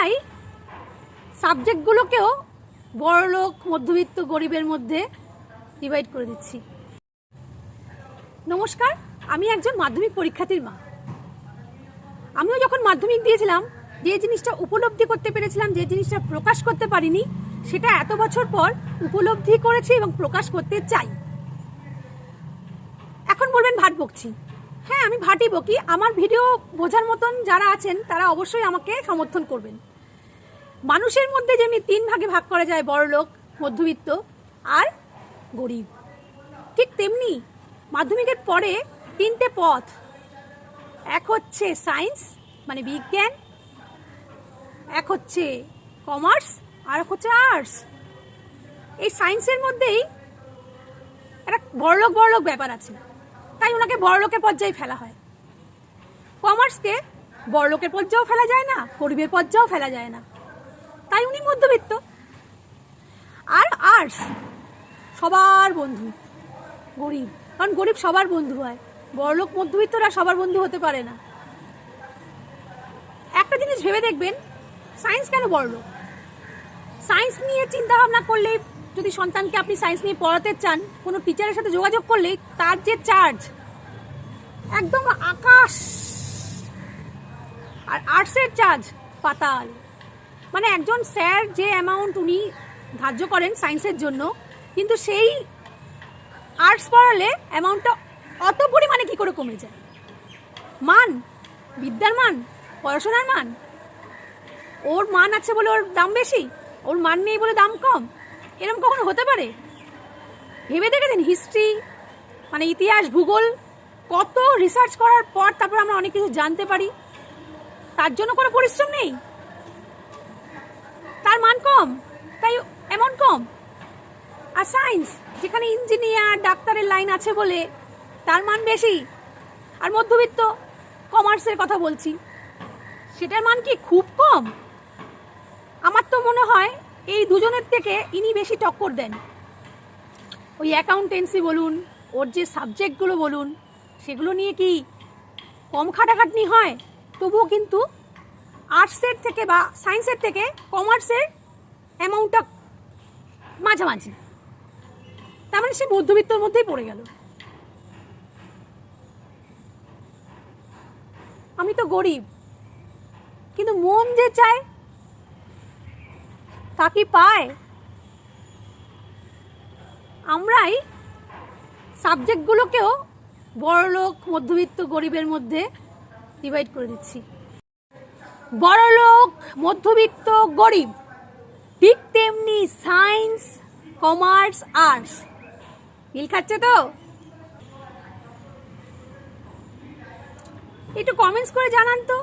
আমরাই সাবজেক্টগুলোকেও বড়লোক মধ্যবিত্ত গরিবের মধ্যে ডিভাইড করে দিচ্ছি। নমস্কার, আমি একজন মাধ্যমিক পরীক্ষার্থীর মা। আমিও যখন মাধ্যমিক দিয়েছিলাম, যে জিনিসটা উপলব্ধি করতে পেরেছিলাম, যে জিনিসটা প্রকাশ করতে পারিনি, সেটা এত বছর পর উপলব্ধি করেছি এবং প্রকাশ করতে চাই। এখন বলবেন ভাট বকছি। হ্যাঁ, আমি ভাটই বকি। আমার ভিডিও বোঝার মতন যারা আছেন তারা অবশ্যই আমাকে সমর্থন করবেন। মানুষের মধ্যে যেমনি 3 ভাগে ভাগ করা যায়, বড়লোক, মধ্যবিত্ত আর গরিব, ঠিক তেমনি মাধ্যমিকের পরে 3টে পথ। এক হচ্ছে সায়েন্স মানে বিজ্ঞান, এক হচ্ছে কমার্স, আর এক হচ্ছে আর্টস। এই সায়েন্সের মধ্যেই একটা বড়লোক ব্যাপার আছে, তাই ওনাকে বড়লোকের পর্যায়ে ফেলা হয়। কমার্সকে বড়লোকের পর্যায়েও ফেলা যায় না, গরিবের পর্যায়েও ফেলা যায় না, তাই উনি মধ্যবিত্ত। আর আর্টস সবার বন্ধু, গরিব, কারণ গরিব সবার বন্ধু হয়, বড়লোক মধ্যবিত্তরা সবার বন্ধু হতে পারে না। একটা জিনিস ভেবে দেখবেন, সায়েন্স কেন বড়লোক? সায়েন্স নিয়ে চিন্তা ভাবনা করলেই, যদি সন্তানকে আপনি সায়েন্স নিয়ে পড়াতে চান, কোনো টিচারের সাথে যোগাযোগ করলেই তার যে চার্জ একদম আকাশ, আর আর্টসের চার্জ পাতাল। মানে একজন স্যার যে অ্যামাউন্ট উনি ধার্য করেন সায়েন্সের জন্য, কিন্তু সেই আর্টস পড়ালে অ্যামাউন্টটা অত পরিমাণে কি করে কমে যায়? মান, বিদ্যার মান, পড়াশোনার মান, ওর মান আছে বলে ওর দাম বেশি, ওর মান নেই বলে দাম কম, এরকম কখনো হতে পারে? ভেবে দেখেছেন? হিস্ট্রি মানে ইতিহাস, ভূগোল, কত রিসার্চ করার পর তারপর আমরা অনেক কিছু জানতে পারি, তার জন্য কোনো পরিশ্রম নেই, তার মান কম, তাই অ্যামাউন্ট কম। আর সায়েন্স, যেখানে ইঞ্জিনিয়ার ডাক্তারের লাইন আছে বলে তার মান বেশি। আর মধ্যবিত্ত কমার্সের কথা বলছি, সেটার মান কি খুব কম? আমার তো মনে হয় এই দুজনের থেকে ইনি বেশি টক্কর দেন। ওই অ্যাকাউন্টেন্সি বলুন, ওর যে সাবজেক্টগুলো বলুন, সেগুলো নিয়ে কি কম খাটাখাটনি হয়? তবুও কিন্তু আর্টসের থেকে বা সায়েন্সের থেকে কমার্সের অ্যামাউন্টটা মাঝামাঝি। তার মানে সে মধ্যবিত্তর মধ্যেই পড়ে গেল। আমি তো গরিব, কিন্তু মন যে চায় তা কি পায়? আমরাই সাবজেক্টগুলোকেও বড়লোক মধ্যবিত্ত গরিবের মধ্যে ডিভাইড করে দিচ্ছি। বড়লোক মধ্যবিত্ত গরিব, ঠিক তেমনি সায়েন্স, কমার্স, আর্টস। মিল খাচ্ছে তো? একটু কমেন্টস করে জানান তো।